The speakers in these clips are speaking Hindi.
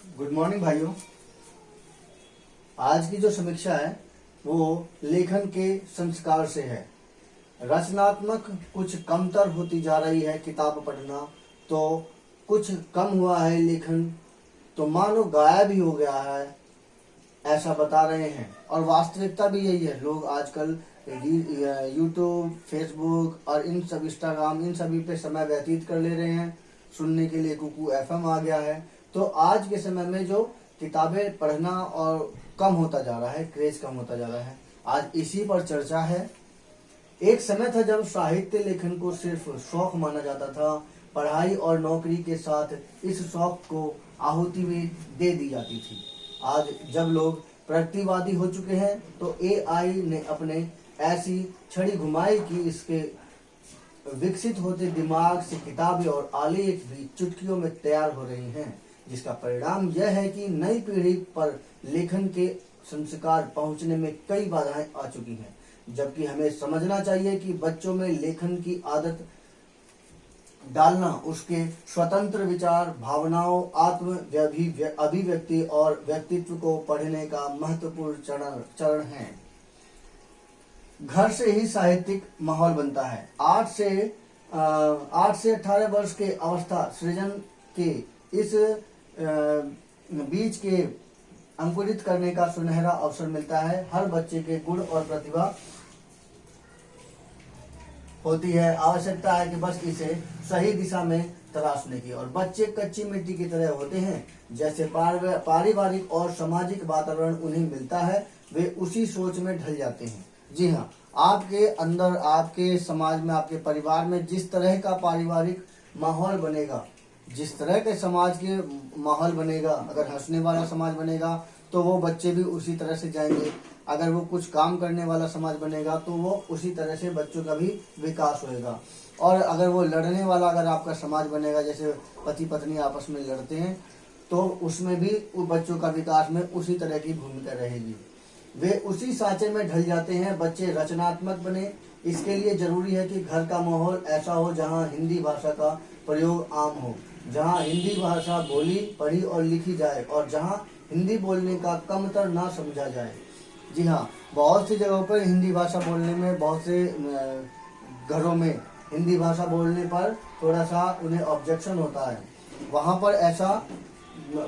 गुड मॉर्निंग भाइयों। आज की जो समीक्षा है वो लेखन के संस्कार से है। रचनात्मक कुछ कमतर होती जा रही है, किताब पढ़ना तो कुछ कम हुआ है, लेखन तो मानो गायब ही हो गया है, ऐसा बता रहे हैं। और वास्तविकता भी यही है। लोग आजकल यूट्यूब, फेसबुक और इन सब इंस्टाग्राम, इन सभी पे समय व्यतीत कर ले रहे हैं। सुनने के लिए कुकू एफएम आ गया है। तो आज के समय में जो किताबें पढ़ना और कम होता जा रहा है, क्रेज कम होता जा रहा है, आज इसी पर चर्चा है। एक समय था जब साहित्य लेखन को सिर्फ शौक माना जाता था। पढ़ाई और नौकरी के साथ इस शौक को आहुति भी दे दी जाती थी। आज जब लोग प्रगतिवादी हो चुके हैं तो एआई ने अपने ऐसी छड़ी घुमाई कि इसके विकसित होते दिमाग से किताबें और आलेख भी चुटकियों में तैयार हो रही हैं, जिसका परिणाम यह है कि नई पीढ़ी पर लेखन के संस्कार पहुंचने में कई बाधाएं आ चुकी हैं। जबकि हमें समझना चाहिए कि बच्चों में लेखन की आदत डालना उसके स्वतंत्र विचार, भावनाओं, आत्म अभिव्यक्ति और व्यक्तित्व को पढ़ने का महत्वपूर्ण चरण है। घर से ही साहित्यिक माहौल बनता है। 8 से 18 वर्ष के अवस्था सृजन के इस बीज के अंकुरित करने का सुनहरा अवसर मिलता है। हर बच्चे के गुण और प्रतिभा होती है, आवश्यकता है कि बस इसे सही दिशा में तराशने की। और बच्चे कच्ची मिट्टी की तरह होते हैं। जैसे पारिवारिक और सामाजिक वातावरण उन्हें मिलता है, वे उसी सोच में ढल जाते हैं। जी हाँ, आपके अंदर, आपके समाज में, आपके परिवार में जिस तरह का पारिवारिक माहौल बनेगा, जिस तरह के समाज के माहौल बनेगा, अगर हंसने वाला समाज बनेगा तो वो बच्चे भी उसी तरह से जाएंगे। अगर वो कुछ काम करने वाला समाज बनेगा तो वो उसी तरह से बच्चों का भी विकास होएगा। और अगर वो लड़ने वाला, अगर आपका समाज बनेगा, जैसे पति पत्नी आपस में लड़ते हैं, तो उसमें भी बच्चों का विकास में उसी तरह की भूमिका रहेगी। वे उसी सांचे में ढल जाते हैं। बच्चे रचनात्मक बने, इसके लिए जरूरी है कि घर का माहौल ऐसा हो जहां हिंदी भाषा का प्रयोग आम हो, जहां हिंदी भाषा बोली, पढ़ी और लिखी जाए, और जहां हिंदी बोलने का कमतर ना समझा जाए। जी हाँ, बहुत सी जगहों पर हिंदी भाषा बोलने में, बहुत से घरों में हिंदी भाषा बोलने पर थोड़ा सा उन्हें ऑब्जेक्शन होता है। वहाँ पर ऐसा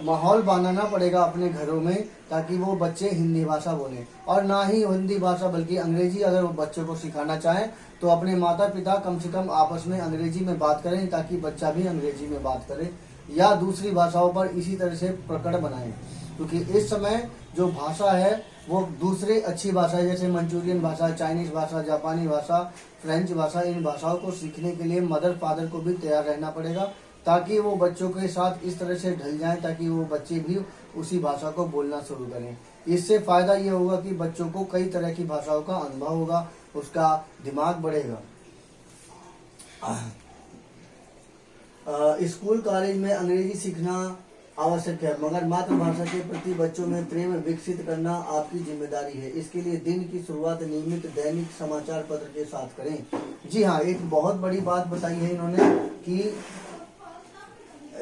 माहौल बनाना पड़ेगा अपने घरों में, ताकि वो बच्चे हिंदी भाषा बोलें। और ना ही हिंदी भाषा बल्कि अंग्रेजी अगर वो बच्चों को सिखाना चाहें तो अपने माता पिता कम से कम आपस में अंग्रेजी में बात करें, ताकि बच्चा भी अंग्रेजी में बात करे, या दूसरी भाषाओं पर इसी तरह से पकड़ बनाएं। क्योंकि इस समय जो भाषा है वो दूसरी अच्छी भाषा जैसे मंचूरियन भाषा, चाइनीज भाषा, जापानी भाषा, फ्रेंच भाषा, इन भाषाओं को सीखने के लिए मदर फादर को भी तैयार रहना पड़ेगा, ताकि वो बच्चों के साथ इस तरह से ढल जाएं, ताकि वो बच्चे भी उसी भाषा को बोलना शुरू करें। इससे फायदा ये होगा कि बच्चों को कई तरह की भाषाओं का अनुभव होगा, उसका दिमाग बढ़ेगा। स्कूल कॉलेज में अंग्रेजी सीखना आवश्यक है, मगर मातृभाषा के प्रति बच्चों में प्रेम विकसित करना आपकी जिम्मेदारी है। इसके लिए दिन की शुरुआत नियमित दैनिक समाचार पत्र के साथ करें। जी हाँ, एक बहुत बड़ी बात बताई है इन्होंने कि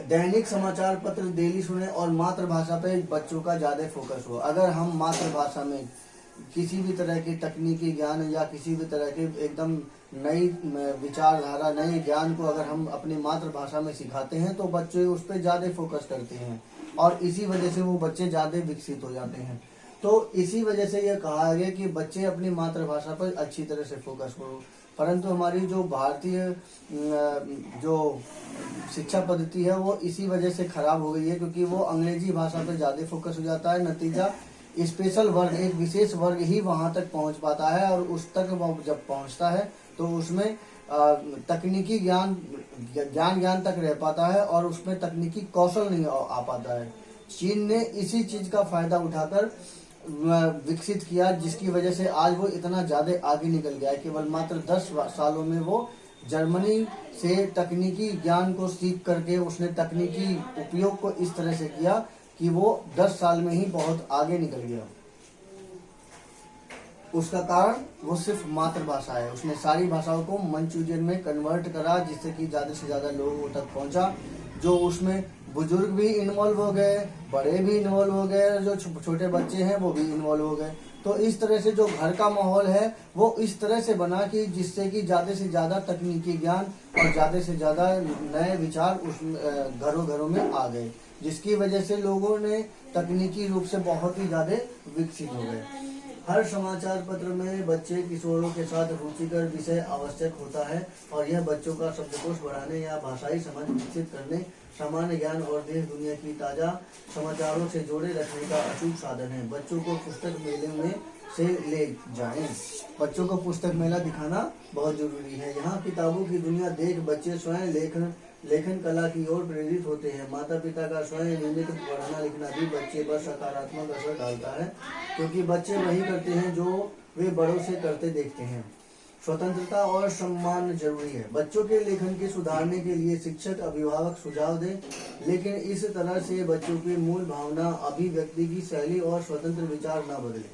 दैनिक समाचार पत्र डेली सुने और मातृभाषा पे बच्चों का ज्यादा फोकस हो। अगर हम मातृभाषा में किसी भी तरह की तकनीकी ज्ञान या किसी भी तरह के एकदम नई विचारधारा, नए ज्ञान को अगर हम अपनी मातृभाषा में सिखाते हैं तो बच्चे उस पर ज़्यादा फोकस करते हैं, और इसी वजह से वो बच्चे ज़्यादा विकसित हो जाते हैं। तो इसी वजह से यह कहा गया कि बच्चे अपनी मातृभाषा पर अच्छी तरह से फोकस करो। परंतु हमारी जो भारतीय जो शिक्षा पद्धति है वो इसी वजह से खराब हो गई है, क्योंकि वो अंग्रेजी भाषा पर ज़्यादा फोकस हो जाता है। नतीजा स्पेशल वर्ग, एक विशेष वर्ग ही वहां तक पहुंच पाता है, और उस तक वो जब पहुंचता है तो उसमें तकनीकी ज्ञान तक रह पाता है, और उसमें तकनीकी कौशल नहीं आ पाता है। चीन ने इसी चीज का फायदा उठाकर विकसित किया, जिसकी वजह से आज वो इतना ज्यादा आगे निकल गया है। केवल मात्र 10 सालों में वो जर्मनी से तकनीकी ज्ञान को सीख करके उसने तकनीकी उपयोग को इस तरह से किया कि वो 10 साल में ही बहुत आगे निकल गया। उसका कारण वो सिर्फ मातृभाषा है। उसने सारी भाषाओं को मंचूरियन में कन्वर्ट करा, जिससे कि ज़्यादा से ज़्यादा लोगों तक पहुंचा। जो उसमें बुजुर्ग भी इन्वॉल्व हो गए, बड़े भी इन्वॉल्व हो गए, जो छोटे बच्चे हैं वो भी इन्वॉल्व हो गए। तो इस तरह से जो घर का माहौल है वो इस तरह से बना कि जिससे कि ज़्यादा से ज़्यादा तकनीकी ज्ञान और ज़्यादा से ज़्यादा नए विचार उस घरों घरों में आ गए, जिसकी वजह से लोगों ने तकनीकी रूप से बहुत ही ज़्यादा विकसित हो गए। हर समाचार पत्र में बच्चे किशोरों के साथ रुचिकर विषय आवश्यक होता है और यह बच्चों का शब्दकोश बढ़ाने या भाषाई समझ विकसित करने, सामान्य ज्ञान और देश दुनिया की ताज़ा समाचारों से जोड़े रखने का अचूक साधन है। बच्चों को पुस्तक मेले में से ले जाएं। बच्चों को पुस्तक मेला दिखाना बहुत जरूरी है। यहाँ किताबों की दुनिया देख बच्चे स्वयं लेखन कला की ओर प्रेरित होते हैं। माता पिता का स्वयं नियमित पढ़ना लिखना भी बच्चे पर सकारात्मक असर डालता है, क्योंकि बच्चे वही करते हैं जो वे बड़ों से करते देखते हैं। स्वतंत्रता और सम्मान जरूरी है। बच्चों के लेखन के सुधारने के लिए शिक्षक अभिभावक सुझाव दें, लेकिन इस तरह से बच्चों की मूल भावना, अभिव्यक्ति की शैली और स्वतंत्र विचार न बदले।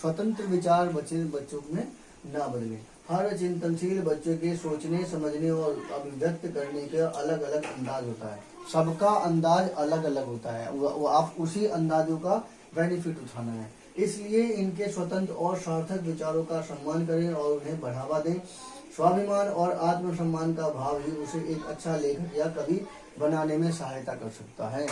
स्वतंत्र विचार बच्चों में ना बदले। हर चिंतनशील बच्चों के सोचने, समझने और अभिव्यक्त करने का अलग अलग अंदाज होता है। सबका अंदाज अलग अलग होता है, वो आप उसी अंदाजों का बेनिफिट उठाना है। इसलिए इनके स्वतंत्र और सार्थक विचारों का सम्मान करें और उन्हें बढ़ावा दें। स्वाभिमान और आत्मसम्मान का भाव ही उसे एक अच्छा लेखक या कवि बनाने में सहायता कर सकता है।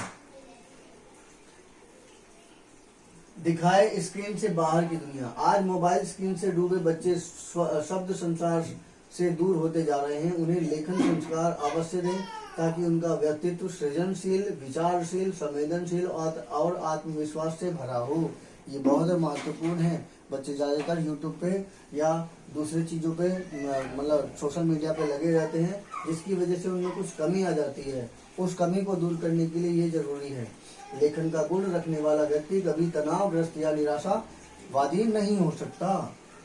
दिखाए स्क्रीन से बाहर की दुनिया। आज मोबाइल स्क्रीन से डूबे बच्चे शब्द संसार से दूर होते जा रहे हैं। उन्हें लेखन संस्कार अवश्य दें ताकि उनका व्यक्तित्व सृजनशील, विचारशील, संवेदनशील और आत्मविश्वास से भरा हो। ये बहुत महत्वपूर्ण है। बच्चे ज़्यादातर यूट्यूब पे या दूसरी चीज़ों पे मतलब सोशल मीडिया पे लगे रहते हैं, जिसकी वजह से उनमें कुछ कमी आ जाती है। उस कमी को दूर करने के लिए ये जरूरी है। लेखन का गुण रखने वाला व्यक्ति कभी तनावग्रस्त या निराशावादी नहीं हो सकता,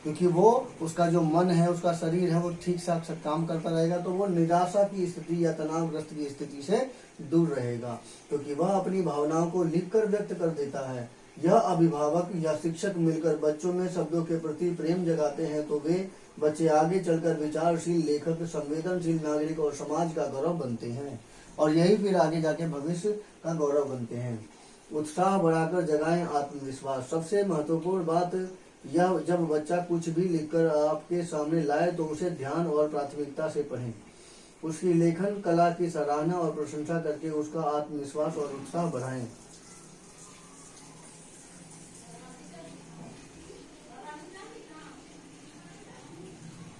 क्योंकि वो उसका जो मन है, उसका शरीर है, वो ठीक ठाक से काम करता रहेगा तो वो निराशा की स्थिति या तनावग्रस्त की स्थिति से दूर रहेगा, क्योंकि वह अपनी भावनाओं को लिखकर व्यक्त कर देता है। यह अभिभावक या शिक्षक मिलकर बच्चों में शब्दों के प्रति प्रेम जगाते हैं तो वे बच्चे आगे चलकर विचारशील लेखक, संवेदनशील नागरिक और समाज का गौरव बनते हैं, और यही फिर आगे जाके भविष्य का गौरव बनते हैं। उत्साह बढ़ाकर जगाएं आत्मविश्वास। सबसे महत्वपूर्ण बात यह, जब बच्चा कुछ भी लिखकर आपके सामने लाए तो उसे ध्यान और प्राथमिकता से पढ़ें। उसकी लेखन कला की सराहना और प्रशंसा करके उसका आत्मविश्वास और उत्साह बढ़ाएं।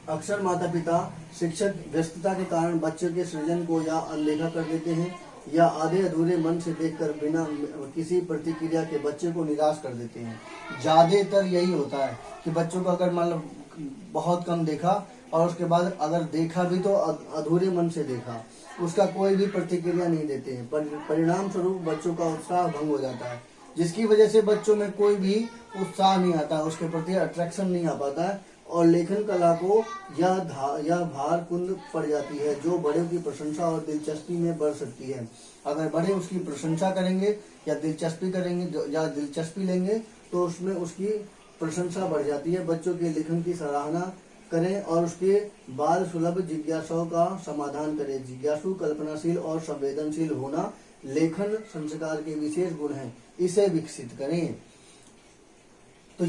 अक्सर माता पिता, शिक्षक व्यस्तता के कारण बच्चों के सृजन को या अनदेखा कर देते हैं या आधे अधूरे मन से देखकर बिना किसी प्रतिक्रिया के बच्चे को निराश कर देते हैं। ज़्यादातर यही होता है कि बच्चों को अगर मतलब बहुत कम देखा और उसके बाद अगर देखा भी तो अधूरे मन से देखा, उसका कोई भी प्रतिक्रिया नहीं देते हैं। परिणाम स्वरूप बच्चों का उत्साह भंग हो जाता है, जिसकी वजह से बच्चों में कोई भी उत्साह नहीं आता, उसके प्रति अट्रैक्शन नहीं आ पाता है और लेखन कला को यह भार कुंद पड़ जाती है, जो बड़े की प्रशंसा और दिलचस्पी में बढ़ सकती है। अगर बड़े उसकी प्रशंसा करेंगे या दिलचस्पी लेंगे तो उसमें उसकी प्रशंसा बढ़ जाती है। बच्चों के लेखन की सराहना करें और उसके बाल सुलभ जिज्ञासाओं का समाधान करें। जिज्ञासु, कल्पनाशील और संवेदनशील होना लेखन संस्कार के विशेष गुण हैं, इसे विकसित करें। तो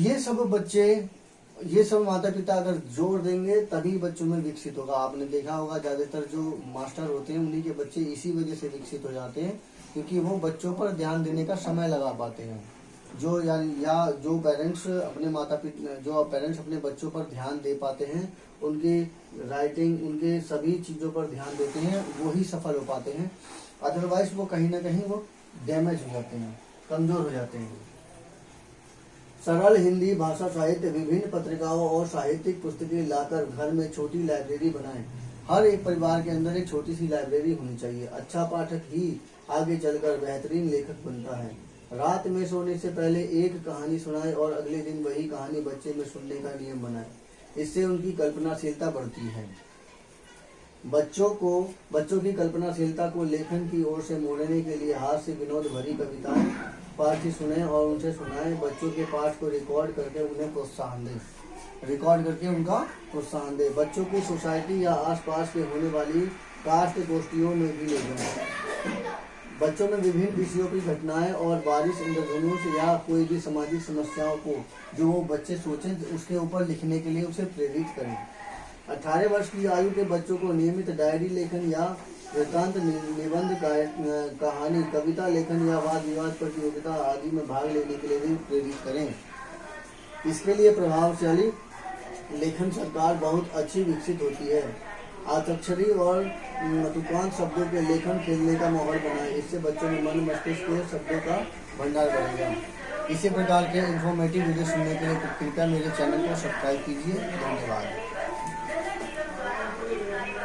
ये सब माता पिता अगर जोर देंगे तभी बच्चों में विकसित होगा। आपने देखा होगा ज्यादातर जो मास्टर होते हैं उन्हीं के बच्चे इसी वजह से विकसित हो जाते हैं, क्योंकि वो बच्चों पर ध्यान देने का समय लगा पाते हैं। जो पेरेंट्स अपने बच्चों पर ध्यान दे पाते हैं, उनकी राइटिंग, उनके सभी चीज़ों पर ध्यान देते हैं, वो ही सफल हो पाते हैं। अदरवाइज वो कहीं ना कहीं वो डैमेज हो जाते हैं, कमजोर हो जाते हैं। सरल हिंदी भाषा साहित्य, विभिन्न पत्रिकाओं और साहित्यिक पुस्तकें लाकर घर में छोटी लाइब्रेरी बनाएं। हर एक परिवार के अंदर एक छोटी सी लाइब्रेरी होनी चाहिए। अच्छा पाठक ही आगे चलकर बेहतरीन लेखक बनता है। रात में सोने से पहले एक कहानी सुनाए और अगले दिन वही कहानी बच्चे में सुनने का नियम बनाए। इससे उनकी कल्पनाशीलता बढ़ती है। बच्चों की कल्पनाशीलता को लेखन की ओर से मोड़ने के लिए हास्य विनोद भरी कविताएं पाठ सुने और उनसे सुनाएं। बच्चों के पाठ को रिकॉर्ड करके उनका प्रोत्साहन दें। बच्चों की सोसाइटी या आसपास के होने वाली कास्ट गोष्ठियों में भी ले जाएं। बच्चों में विभिन्न विषयों की घटनाएं और बारिश, इंद्रधनुष या कोई भी सामाजिक समस्याओं को जो वो बच्चे सोचें उसके ऊपर लिखने के लिए उसे प्रेरित करें। 18 वर्ष की आयु के बच्चों को नियमित डायरी लेखन या वृत्तांत, निबंध, कहानी, कविता लेखन या वाद विवाद प्रतियोगिता आदि में भाग लेने के लिए भी प्रेरित करें। इसके लिए प्रभावशाली लेखन सरकार बहुत अच्छी विकसित होती है। आतक्षरी और तुकांत शब्दों के लेखन खेलने का माहौल बनाए। इससे बच्चों में मन मस्तिष्क के शब्दों का भंडार बढ़ेगा। इसी प्रकार के इंफॉर्मेटिव वीडियो सुनने के लिए कृपया मेरे चैनल को सब्सक्राइब कीजिए। धन्यवाद।